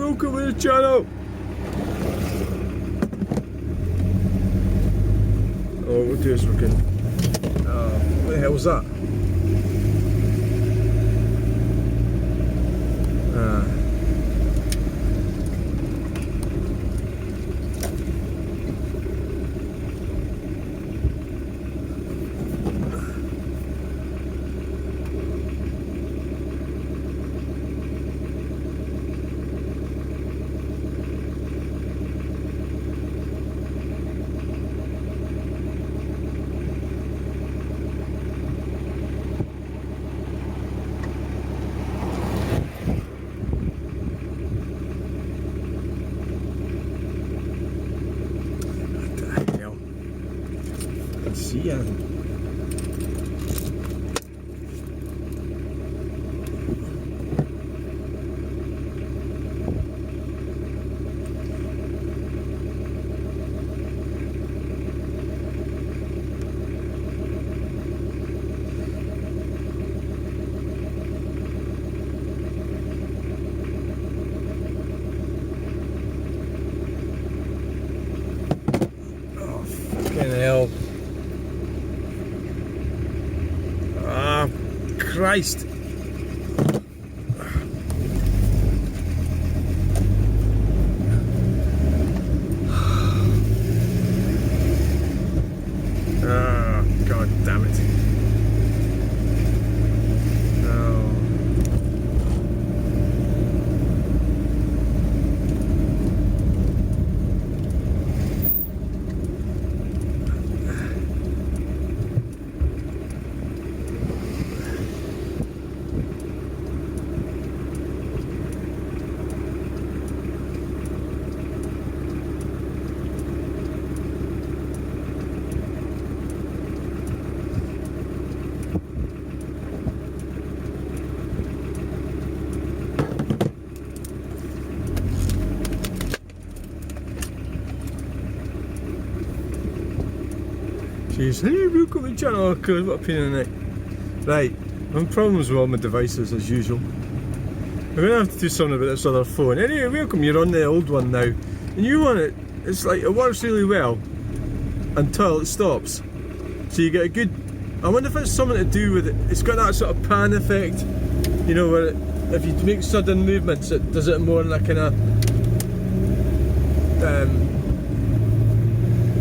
welcome to the channel. Oh, what do is we can. What the hell was that? See anything. Oh, fucking hell. Christ. Ah, God damn it. Jeez, hey, welcome to the channel. What a pain in the neck. Right, I'm problems with all my devices as usual. I'm going to have to do something about this other phone. Anyway, welcome, you're on the old one now. And you want it, it's like, it works really well until it stops. So you get a good, I wonder if it's something to do with it. It's got that sort of pan effect, you know, where if you make sudden movements, it does it more in a kind of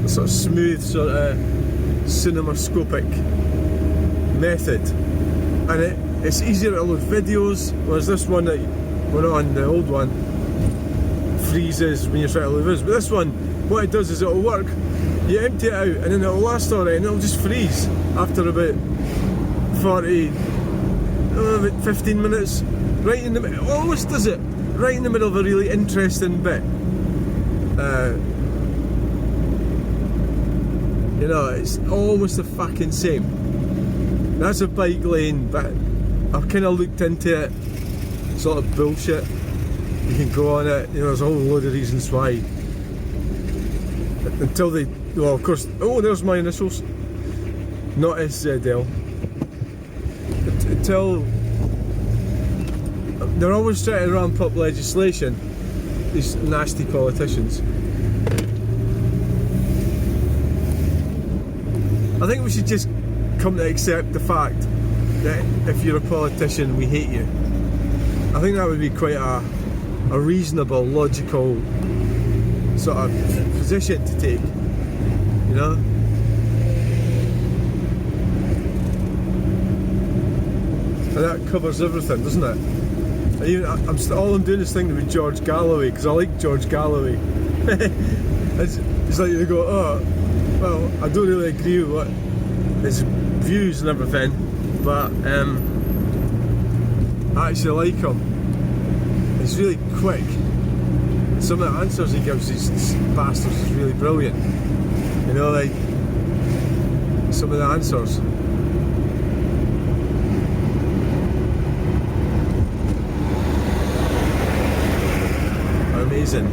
sort of smooth, sort of cinemascopic method, and it's easier to load videos, whereas this one that we're on, the old one, freezes when you're trying to load videos. But this one, what it does is it'll work, you empty it out and then it'll last alright, and it'll just freeze after about 15 minutes, right in the middle. It always does it right in the middle of a really interesting bit. You know, it's almost the fucking same. That's a bike lane, but I've kind of looked into it. Sort of bullshit. You can go on it, you know, there's a whole load of reasons why. Until they, well, of course, oh, there's my initials. Not SZL. Until they're always trying to ramp up legislation, these nasty politicians. I think we should just come to accept the fact that if you're a politician, we hate you. I think that would be quite a reasonable, logical sort of position to take, you know? And that covers everything, doesn't it? And even, all I'm doing is thinking about George Galloway, because I like George Galloway. it's like they go, oh, well, I don't really agree with what his views and everything, but I actually like him. He's really quick. Some of the answers he gives these bastards is really brilliant. You know, like some of the answers. Are amazing.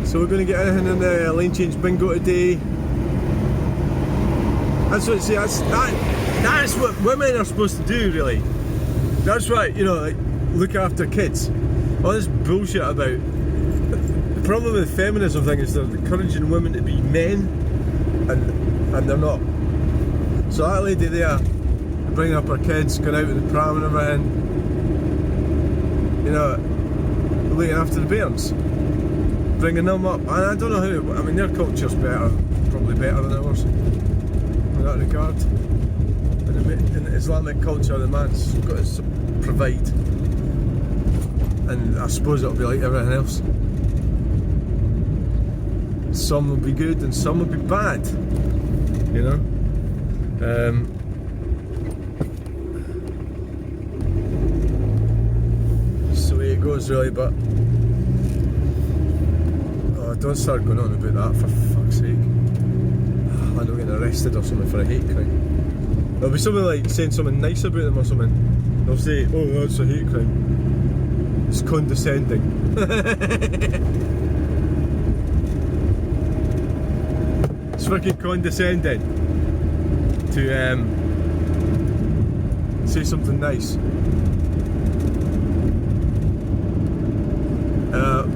So we're going to get anything in the lane change bingo today. That's what, see, that's what women are supposed to do, really. That's right, you know, like, look after kids. All this bullshit about. The problem with the feminism thing is they're encouraging women to be men, and they're not. So that lady there, bringing up her kids, going out with the pram and everything, you know, looking after the bairns, bringing them up. And I don't know how. I mean, their culture's better, probably better than ours in that regard. In the Islamic culture, the man's got to provide, and I suppose it'll be like everything else. Some will be good and some will be bad, you know. That's the way it goes, really. But oh, don't start going on about that, for fuck's sake. I'm not getting arrested or something for a hate crime. There'll be something like saying something nice about them or something. They'll say, oh, that's a hate crime. It's condescending. It's fucking condescending to say something nice.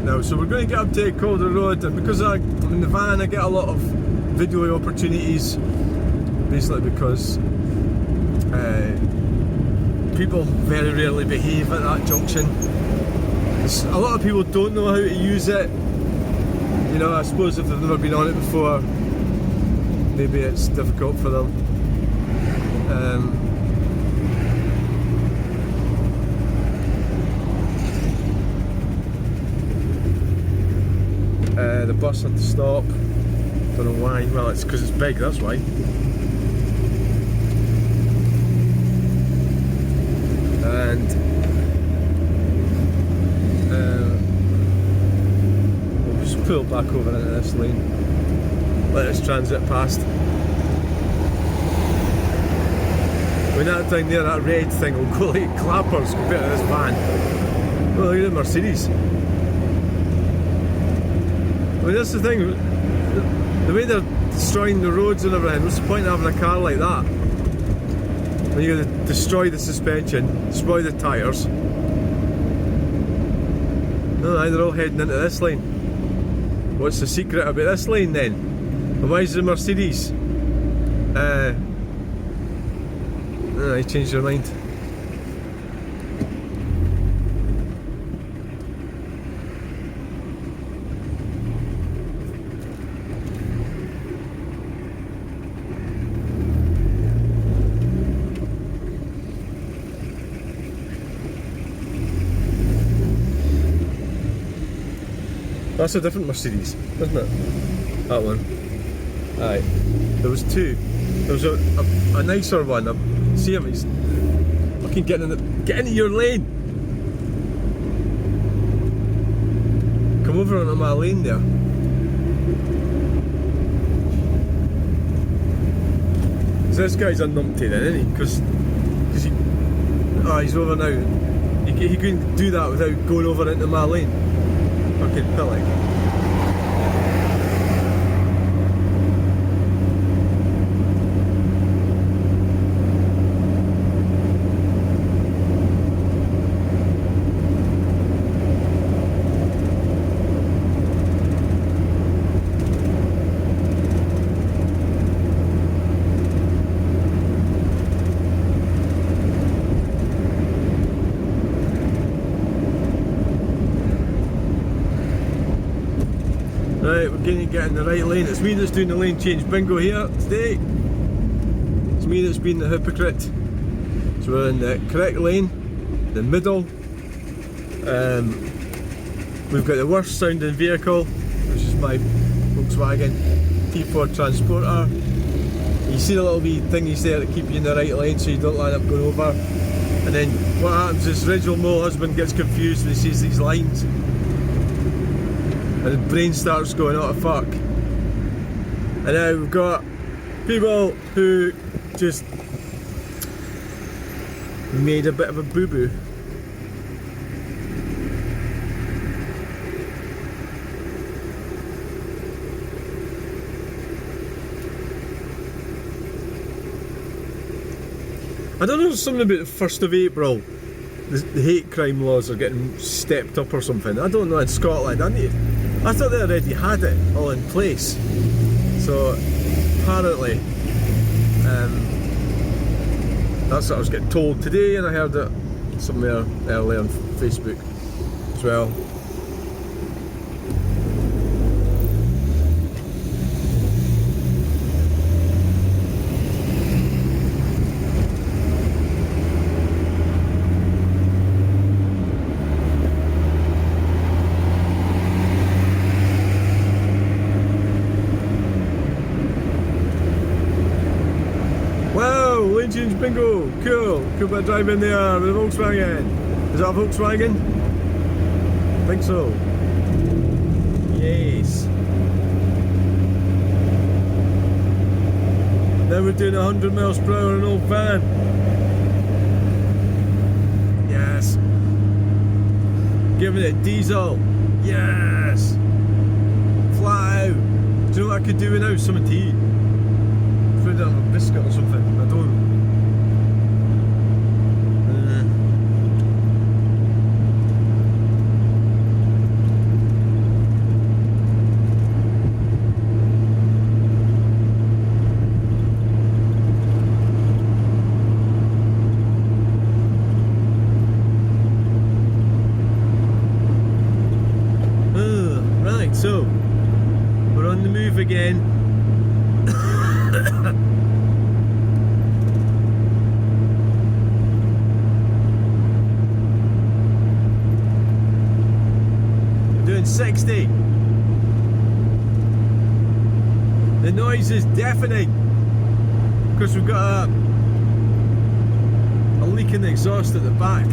Now, so we're going to get up to Calder Road, and because I'm in the van, I get a lot of video opportunities, basically because people very rarely behave at that junction. A lot of people don't know how to use it. You know, I suppose if they've never been on it before, maybe it's difficult for them. The bus had to stop. Don't know why. Well, it's because it's big, that's why. And we'll just pull back over into this lane. Let us transit past. When that thing there, that red thing will go like clappers compared to this van. Oh, look at the Mercedes. I mean, that's the thing. The way they're destroying the roads and everything, what's the point of having a car like that? When you're going to destroy the suspension, destroy the tyres. No, they're all heading into this lane. What's the secret about this lane then? And why is the Mercedes? I changed your mind. That's a different Mercedes, isn't it? That one. Aye. There was two. There was a nicer one. See him, he's fucking get into your lane. Come over onto my lane there. So this guy's a numpty then, isn't he? Because he's over now. He couldn't do that without going over into my lane. Fucking pillock. Right, we're going to get in the right lane. It's me that's doing the lane change bingo here today. It's me that's been the hypocrite. So we're in the correct lane, the middle. We've got the worst sounding vehicle, which is my Volkswagen T4 Transporter. You see the little wee thingies there that keep you in the right lane so you don't line up going over. And then what happens is Reginald Mole husband gets confused and he sees these lines. And his brain starts going, oh fuck. And now we've got people who just made a bit of a boo-boo. I don't know, something about the 1st of April the hate crime laws are getting stepped up or something. I don't know, in Scotland. I thought they already had it all in place. So apparently, that's what I was getting told today, and I heard it somewhere earlier on Facebook as well. Engines bingo, cool bit of driving there with a Volkswagen. Is that a Volkswagen? I think so. Yes. Now we're doing 100 miles per hour in an old van. Yes. Giving it diesel. Yes. Flat out. Do you know what I could do now? Something to eat. Food on a biscuit or something. I don't. Right, so we're on the move again. Doing 60. The noise is deafening because we've got a leak in the exhaust at the back.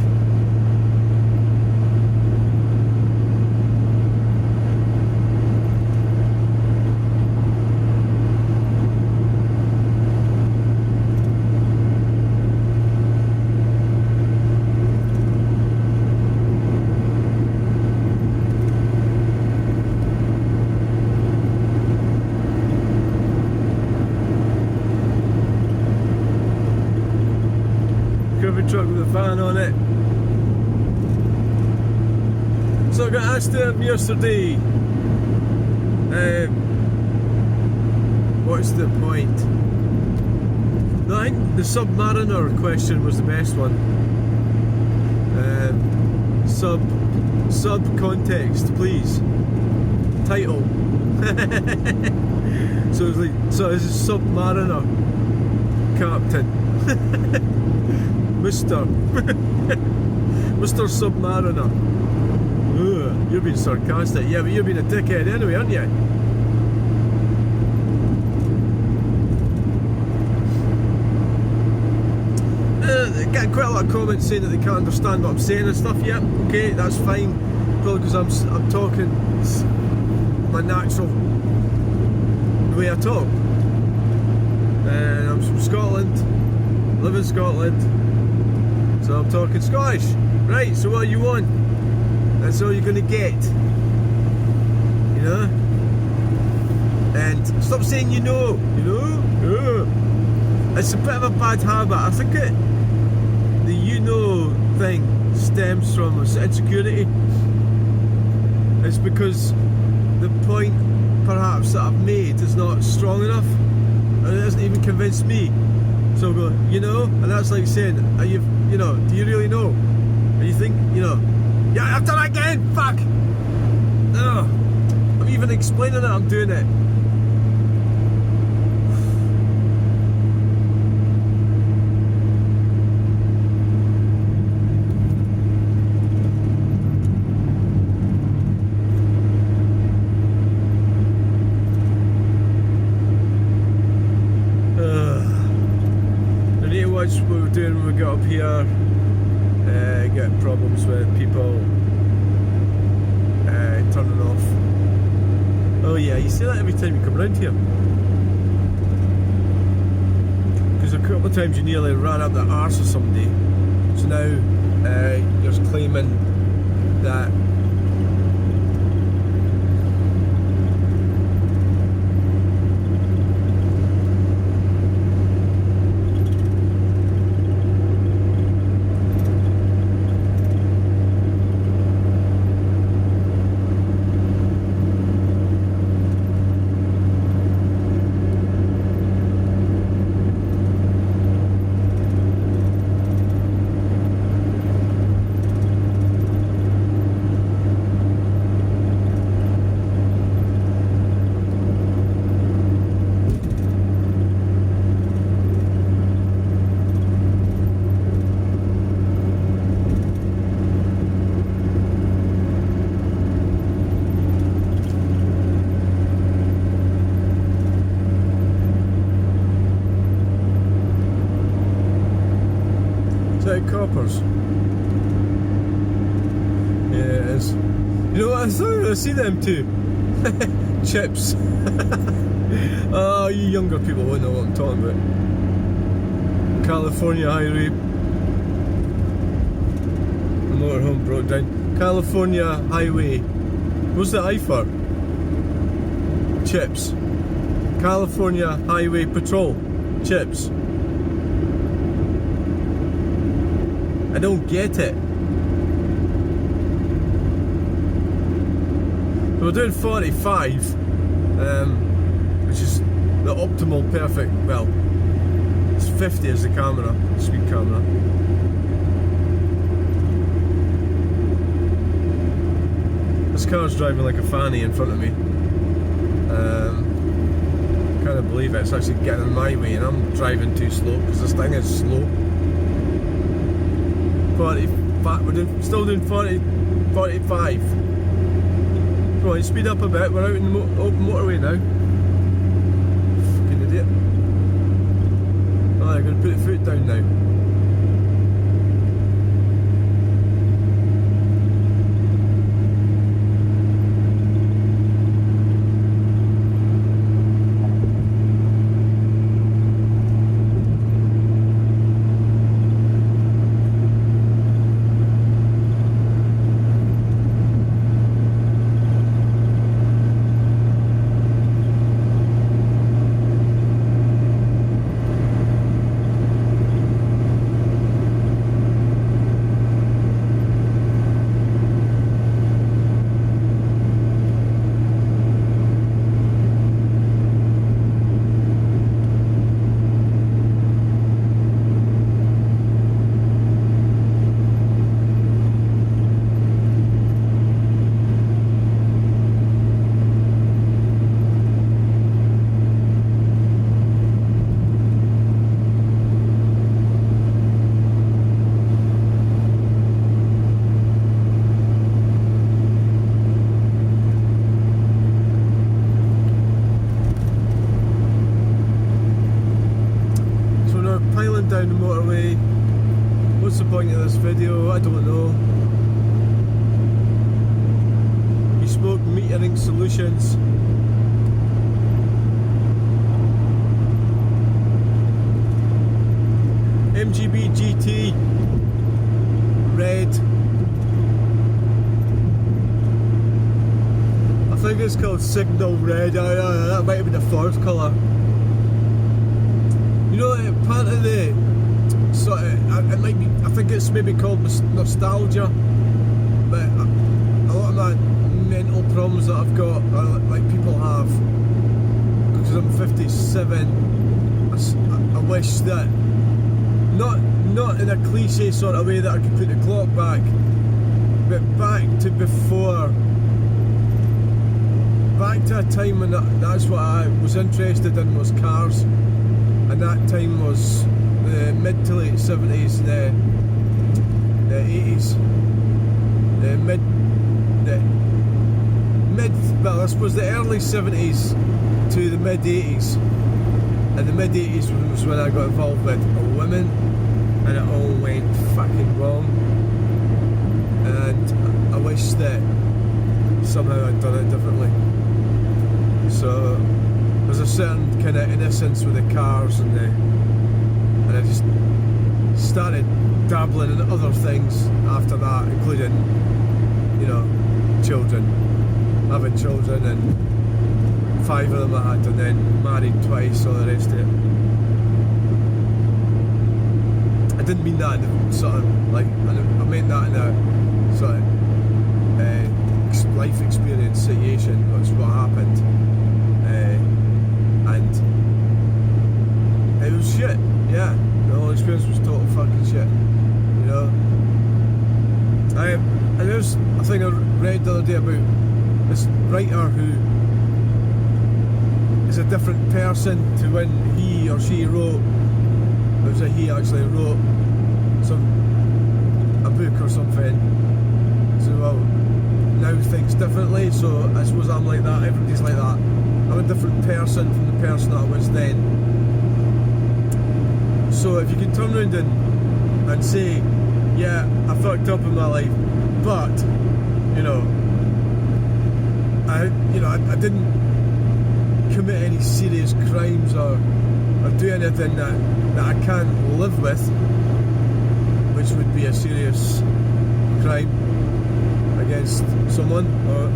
Truck with a fan on it. So I got asked him yesterday, what's the point? No, I think the Submariner question was the best one. Sub context, please. Title. So it's like, so this is Submariner Captain. Mr. Submariner. Ugh, you're being sarcastic. Yeah, but you're being a dickhead anyway, aren't you? Getting quite a lot of comments saying that they can't understand what I'm saying and stuff. Yeah, okay, that's fine. Probably because I'm talking my natural way I talk. And I'm from Scotland, live in Scotland. So I'm talking Scottish. Right, so what you want? That's all you're gonna get. You know? And stop saying you know. It's a bit of a bad habit. I think the you know thing stems from insecurity. It's because the point perhaps that I've made is not strong enough. And it doesn't even convince me. So I go, you know? And that's like saying, are you know, do you really know? And you think, you know, yeah, I've done it again, fuck! Ugh. I'm even explaining it, I'm doing it. What we were doing when we got up here, getting problems with people turning off. Oh yeah, you say that every time you come around here. Because a couple of times you nearly ran up the arse of somebody. So now you're claiming that that coppers? Yeah, it is. You know what? I thought I see them too. Chips. Oh, you younger people won't know what I'm talking about. California Highway. The motorhome broke down. California Highway. What's the I for? Chips. California Highway Patrol. Chips. I don't get it. We're doing 45, which is the optimal perfect, well, it's 50 as the camera, speed camera. This car's driving like a fanny in front of me. Can't believe it, it's actually getting in my way and I'm driving too slow because this thing is slow. 45, we're still doing 45. Come on, speed up a bit, we're out in the open motorway now. Fucking idiot. Oh, I'm going to put the foot down now. Down the motorway. What's the point of this video? I don't know. Bespoke metering solutions. MGB GT red. I think it's called Signal Red. That might have been the first colour. You know, part of the sort of, it might be, I think it's maybe called nostalgia, but a lot of my mental problems that I've got, like people have, because I'm 57, I wish that, not in a cliche sort of way that I could put the clock back, but back to before, back to a time when that's what I was interested in, was cars. And that time was the mid to late 70s, the 80s, well, I suppose the early 70s to the mid 80s. And the mid 80s was when I got involved with women, and it all went fucking wrong. And I wish that somehow I'd done it differently. So there's a certain kind of innocence with the cars and I just started dabbling in other things after that, including, you know, children, having children, and 5 of them I had, and then married twice, all the rest of it. I didn't mean that in a sort of, like, I meant that in a sort of life experience situation. That's what happened. And it was shit, yeah. The whole experience was total fucking shit, you know. And there's a thing I read the other day about this writer who is a different person to when he or she wrote. It was he actually wrote a book or something. So well, now thinks differently. So I suppose I'm like that. Everybody's like that. I'm a different person from the person that I was then. So if you can turn around and and say, yeah, I fucked up in my life, but you know, I didn't commit any serious crimes or do anything that I can't live with, which would be a serious crime against someone, or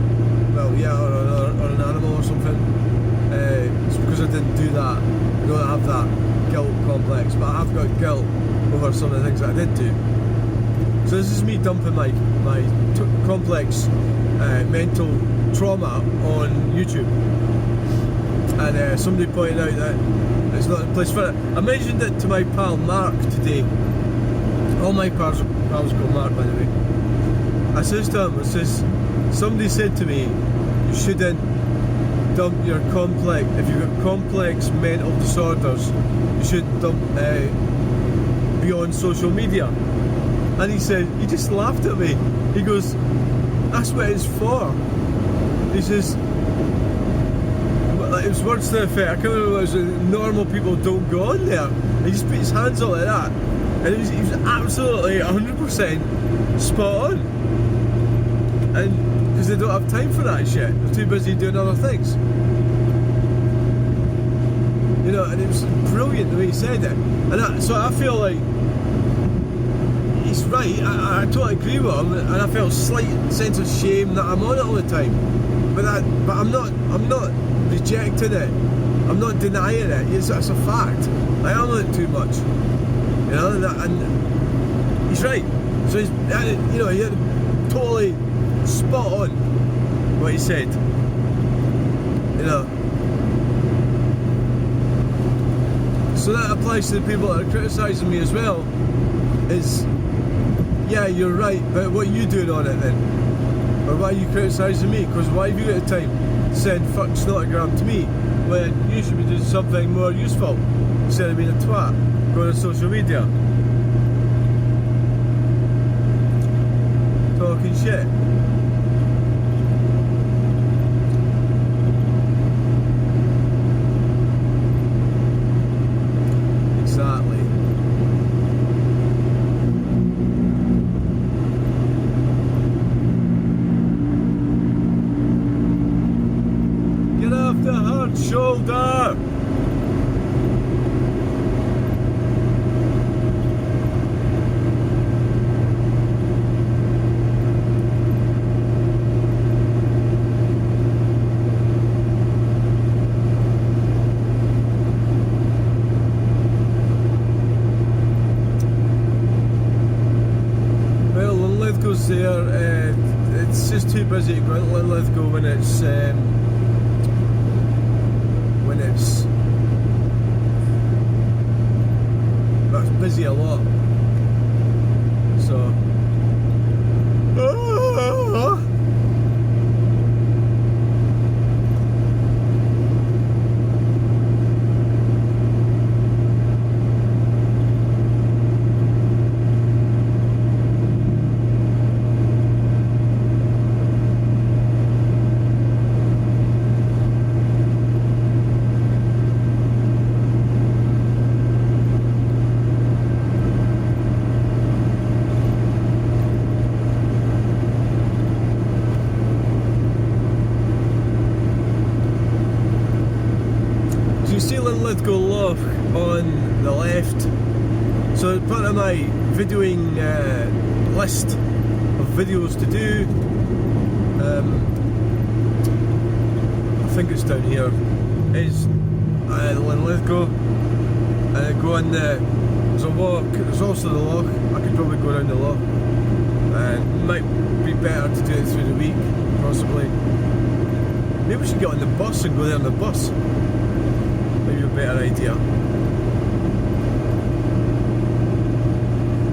an animal or something. It's because I didn't do that. I don't have that guilt complex, but I have got guilt over some of the things that I did do. So this is me dumping my complex mental trauma on YouTube, and somebody pointed out that it's not the place for it. I mentioned it to my pal Mark today. All my pals call Mark, by the way. I says to him, somebody said to me, you shouldn't dump your complex, if you've got complex mental disorders, you shouldn't dump be on social media. And he said, he just laughed at me. He goes, that's what it's for. He says, it was words to the effect, I can't remember what it was, normal people don't go on there. He just put his hands up like that, and he was absolutely 100% spot on. And because they don't have time for that shit, they're too busy doing other things. You know, and it was brilliant the way he said it. And so I feel like he's right. I totally agree with him, and I felt a slight sense of shame that I'm on it all the time. But I'm not rejecting it. I'm not denying it. It's a fact. I am on it too much. You know, and he's right. So he's, you know, he had totally spot on what he said. You know. So that applies to the people that are criticising me as well. Is, yeah, you're right, but what are you doing on it then? Or why are you criticising me? Because why have you got the time to send fuck snotogram to me when you should be doing something more useful instead of being a twat going on social media talking shit? Exactly. Get off the hard shoulder! There, it's just too busy to go into Linlithgow when that's busy a lot. So Linlithgow Loch on the left. So part of my videoing list of videos to do, I think it's down here, is Linlithgow. Go on there's a walk, there's also the loch. I could probably go around the loch. Might be better to do it through the week, possibly. Maybe we should get on the bus and go there on the bus. Maybe a better idea.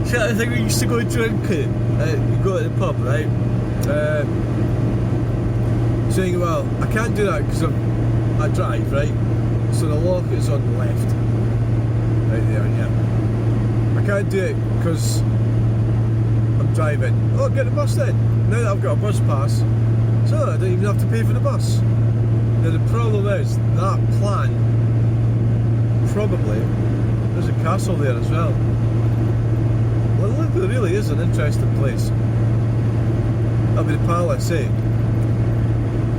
See, I think we used to go drink it. You go to the pub, right? Saying, well, I can't do that because I drive, right? So the lock is on the left. Right there, yeah. I can't do it because I'm driving. Oh, get the bus then. Now that I've got a bus pass, so I don't even have to pay for the bus. Now the problem is, that plan, probably, there's a castle there as well. an interesting place. That'll be the Palace, eh?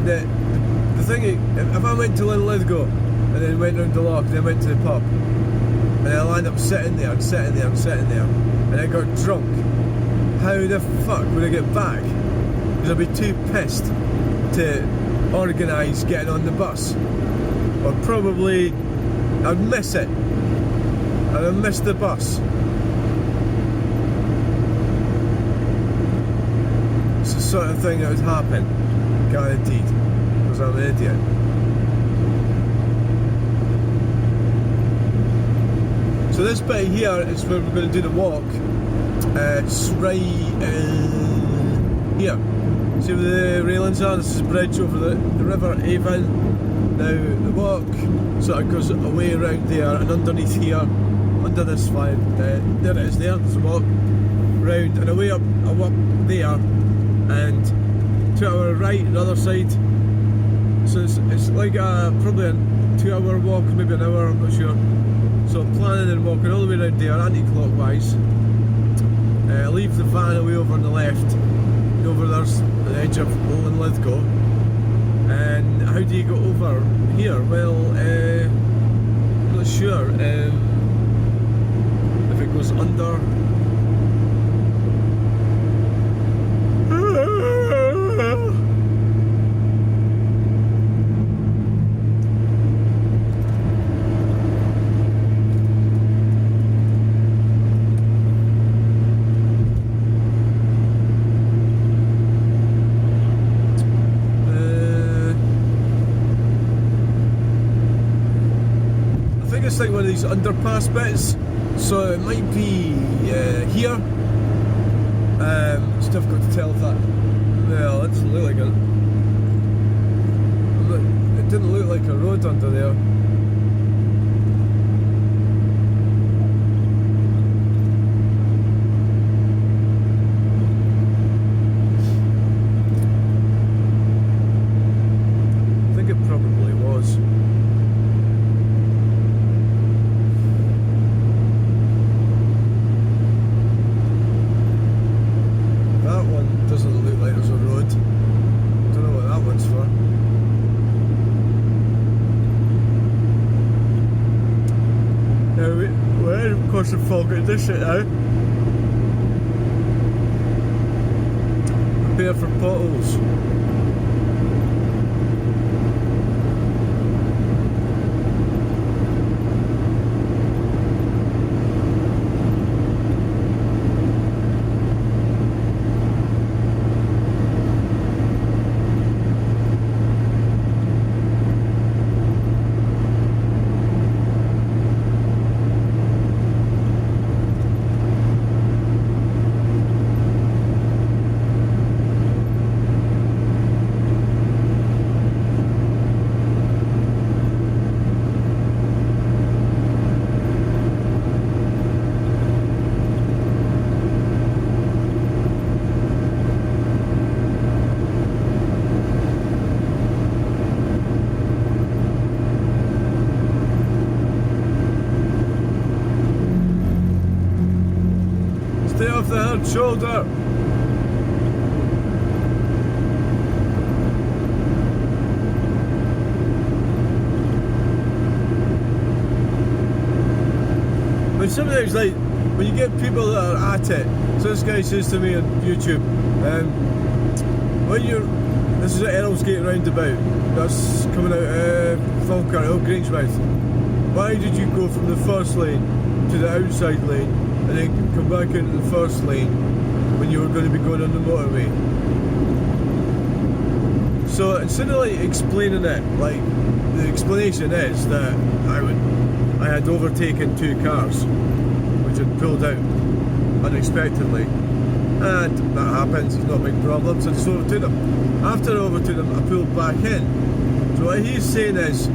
The thing is, if I went to Linlithgow and then went round the loch, then went to the pub, and I'll end up sitting there, and I got drunk, how the fuck would I get back? Because I'd be too pissed to organise getting on the bus. Or probably I'd miss it. And I'd miss the bus. It's the sort of thing that would happen, guaranteed, because I'm an idiot. So this bit here is where we're going to do the walk. It's right here. See where the railings are? This is a bridge over the river Avon. Now the walk sort of goes away around there and underneath here, under this flag, there it is there, there's a walk round and away up there and to our right on the other side. So it's like probably a 2 hour walk, maybe an hour, I'm not sure. So I'm planning on walking all the way around there, anti-clockwise. Leave the van away over on the left. Over there's the edge of Linlithgow. And how do you go over here? Well, I'm not sure if it goes under. It's like one of these underpass bits, so it might be here. It's difficult to tell if that. Well, it doesn't look like it didn't look like a road under there. I think it probably was. Doesn't look like there's a road. Don't know what that one's for. Now we're of course in Falkirk district now. Prepare for potholes. Stay off the hard shoulder. But sometimes, like, when you get people that are at it, so this guy says to me on YouTube, when you're, this is at Earlsgate roundabout, that's coming out of Falkirk, Old Grangemouth. Why did you go from the first lane to the outside lane and then come back into the first lane when you were going to be going on the motorway? So instead of like explaining it, like the explanation is that I had overtaken two cars which had pulled out unexpectedly, and that happens, it's not a big problem, so I just overtook them. After I overtook them, I pulled back in. So what he's saying is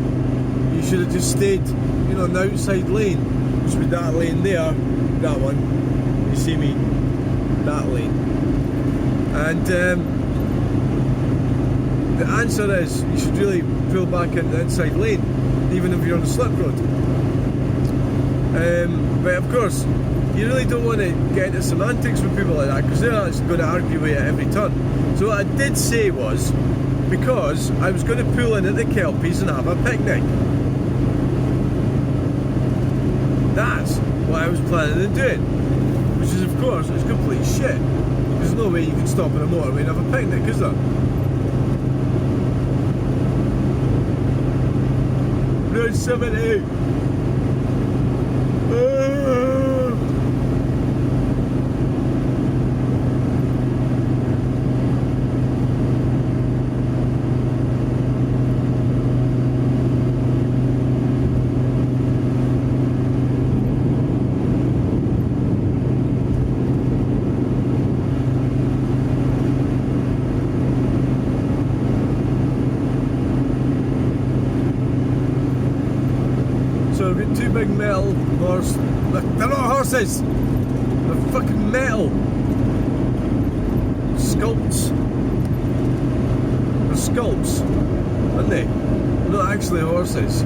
you should have just stayed, you know, on the outside lane, which would be that lane there, that one, you see me, that lane. And the answer is you should really pull back in the inside lane, even if you're on a slip road. But of course, you really don't want to get into semantics with people like that, because they're actually going to argue with you at every turn. So what I did say was, because I was going to pull in at the Kelpies and have a picnic. That's what I was planning on doing. Which is, of course, it's complete shit. There's no way you can stop in a motorway and have a picnic, is there? Road 70. So we've got two big metal horse. They're not horses! They're fucking metal! Sculpts. They're sculpts, aren't they? They're not actually horses.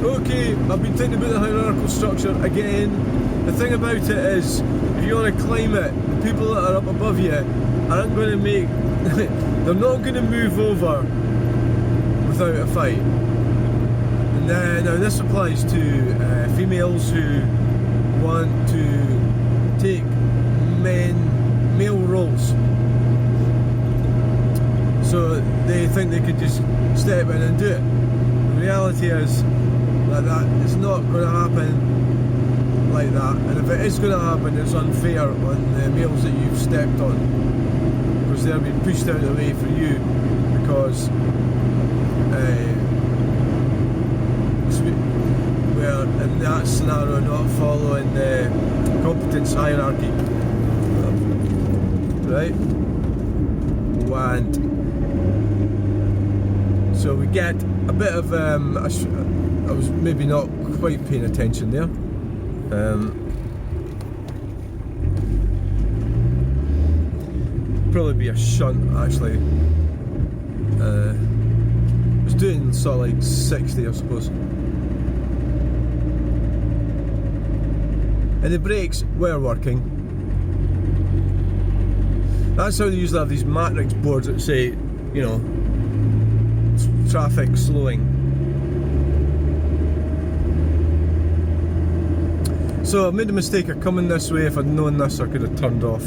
Okay, I've been thinking about the hierarchical structure again. The thing about it is, if you want to climb it, the people that are up above you aren't going to make... they're not going to move over without a fight. And now this applies to females who want to take male roles. So they think they could just step in and do it. The reality is that it's not going to happen like that, and if it is going to happen, it's unfair on the males that you've stepped on, because they're being pushed out of the way for you because we're in that scenario not following the competence hierarchy, right? And so we get a bit of I was maybe not quite paying attention there. Probably be a shunt actually. I was doing sort of like 60, I suppose. And the brakes were working. That's how they usually have these matrix boards that say, you know, traffic slowing. So I made a mistake of coming this way. If I'd known this, I could have turned off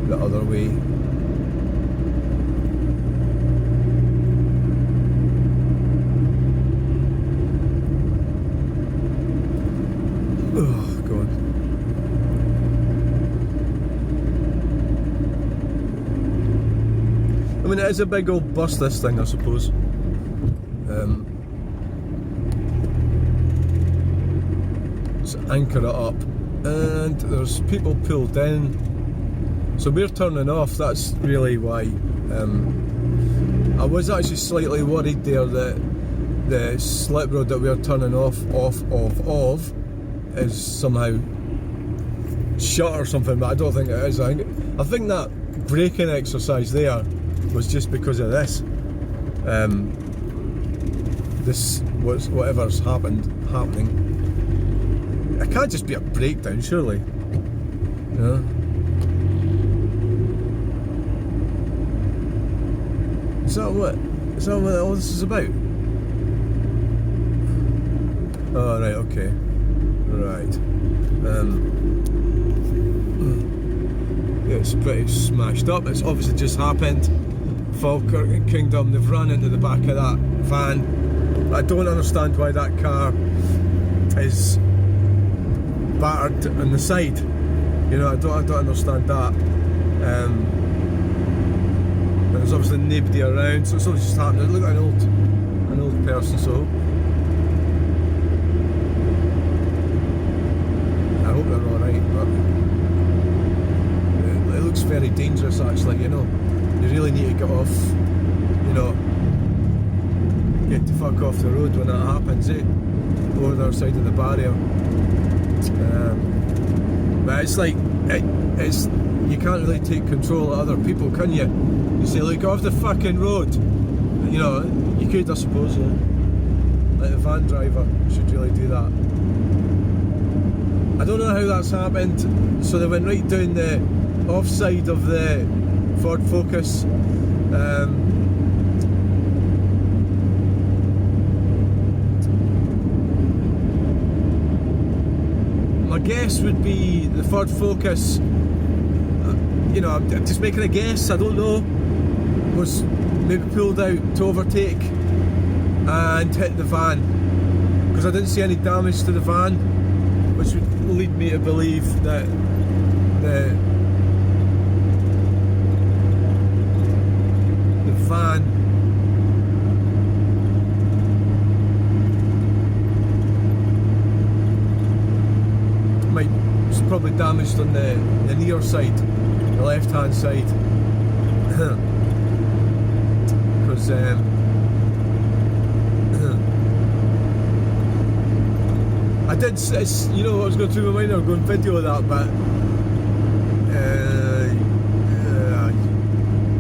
the other way. Oh God. I mean, it is a big old bus, this thing, I suppose. Let's anchor it up, and there's people pulled in, so we're turning off. That's really why. I was actually slightly worried there that the slip road that we're turning off is somehow shut or something, but I don't think it is. I think that braking exercise there was just because of this. This was whatever's happening. It can't just be a breakdown, surely. You know? Is that what all this is about? Oh right, okay. Right. Yeah, it's pretty smashed up. It's obviously just happened. Falkirk and Kingdom, they've run into the back of that van. I don't understand why that car is battered on the side. You know, I don't understand that. There's obviously nobody around, so it's all just happening. Look at an old person, so I hope they're alright, but it looks very dangerous actually, you know. You really need to get off, you know, get the fuck off the road when that happens, over the other side of the barrier. But it's like, it's you can't really take control of other people, can you? You say, look, off the fucking road. You know, you could, I suppose, yeah. Like the van driver should really do that. I don't know how that's happened. So they went right down the offside of the Ford Focus. My guess would be the Ford Focus, you know, I'm just making a guess, I don't know, was maybe pulled out to overtake and hit the van, because I didn't see any damage to the van, which would lead me to believe that the van was probably damaged on the near side, the left hand side, because I did, you know what was going through my mind, I was going to video that, but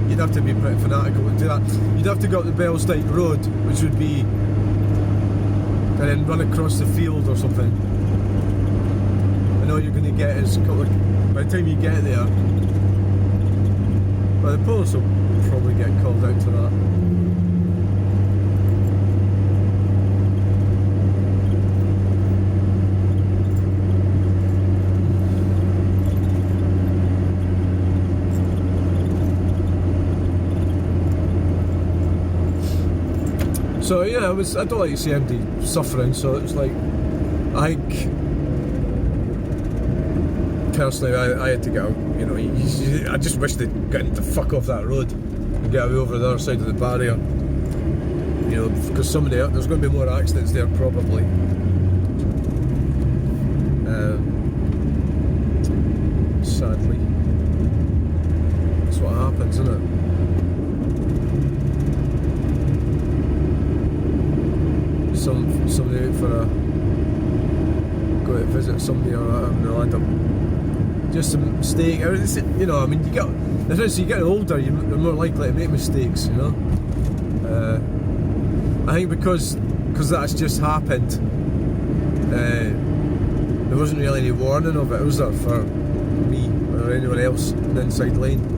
you'd have to be pretty fanatical to do that. You'd have to go up the Bellsdyke Road, which would be, and then run across the field or something. And all you're going to get is a couple of, by the time you get there, well, the police will probably get called out to that. So yeah, I don't like to see anybody suffering, so it's like, I think, personally, I had to get out, you know, I just wish they'd get the fuck off that road and get away over the other side of the barrier, you know, because there's going to be more accidents there probably. Sadly, that's what happens, isn't it? Somebody out for go to visit somebody or whatever, they'll end up just a mistake. You know, I mean, you get older, you're more likely to make mistakes, you know. I think because that's just happened, there wasn't really any warning of it, was there, for me or anyone else in the inside lane.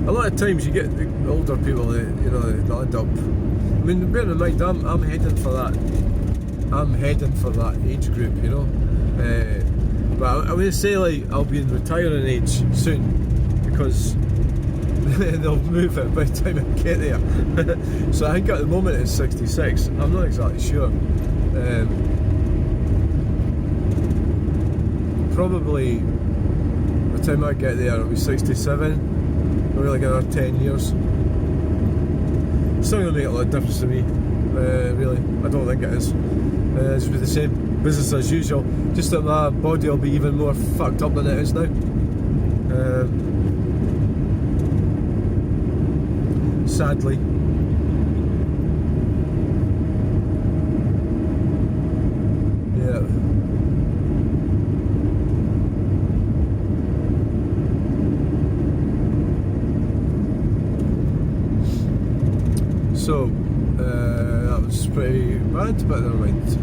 A lot of times you get the older people that, you know, they'll end up, I mean, bear in mind, I'm heading for that age group, you know. But I'm going to say, like, I'll be in retiring age soon, because they'll move it by the time I get there. So I think at the moment it's 66. I'm not exactly sure. Probably by the time I get there it'll be 67. We're really getting another 10 years. It's not going to make a lot of difference to me, really. I don't think it is. It's be the same business as usual, just that my body will be even more fucked up than it is now. Sadly. Yeah. So, that was pretty bad, but never mind.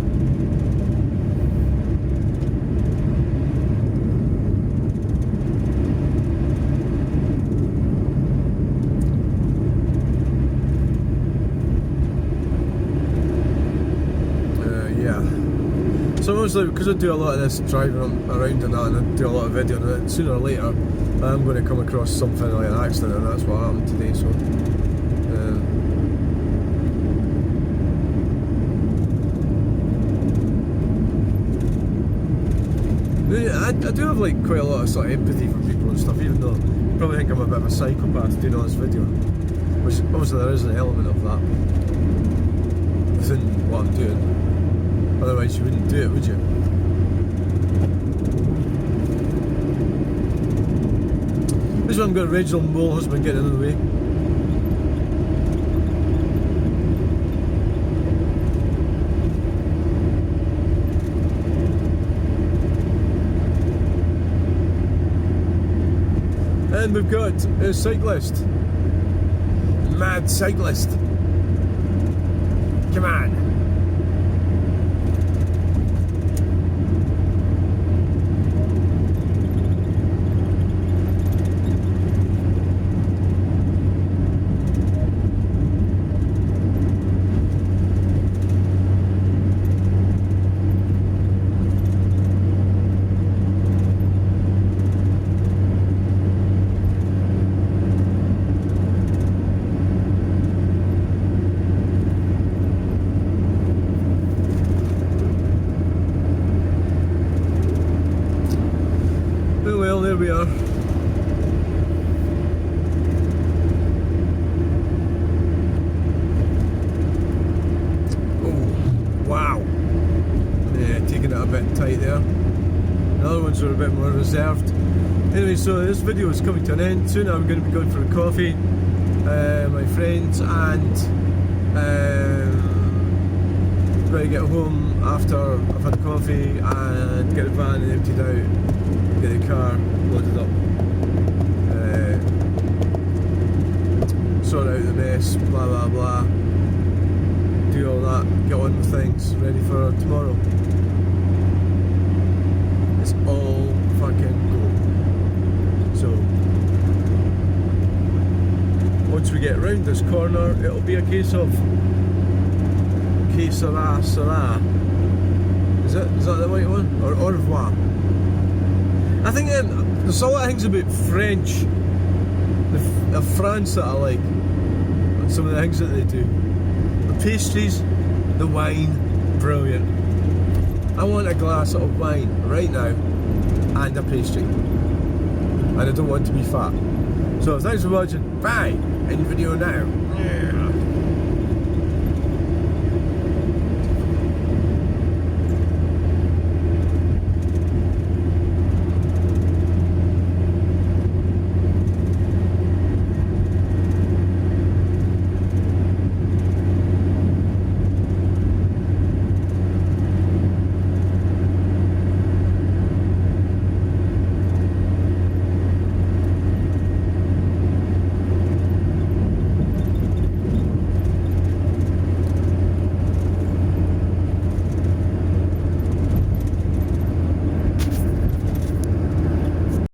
So I obviously, because I do a lot of this driving around and that, and I do a lot of video on it, sooner or later I'm going to come across something like an accident, and that's what happened today. So I do have like quite a lot of sort of empathy for people and stuff, even though you probably think I'm a bit of a psychopath doing all this video, which obviously there is an element of that within what I'm doing. Otherwise you wouldn't do it, would you? This one I've got Reginald Mole husband getting in the way. And we've got a cyclist. Mad cyclist. Come on. Well, there we are. Oh, wow. Yeah, taking it a bit tight there. The other ones are a bit more reserved. Anyway, so this video is coming to an end. Soon I'm going to be going for a coffee, my friends, and going to get home after I've had coffee and get the van emptied out. Get the car loaded up, sort out the mess, blah blah blah, do all that, get on with things, ready for tomorrow. It's all fucking go. So once we get round this corner, it'll be a case of Sera. Is that the right one? Or au revoir? I think there's a lot of things about French, of France that I like, and some of the things that they do. The pastries, the wine, brilliant. I want a glass of wine right now, and a pastry. And I don't want to be fat. So thanks for watching, bye, end video now. Yeah.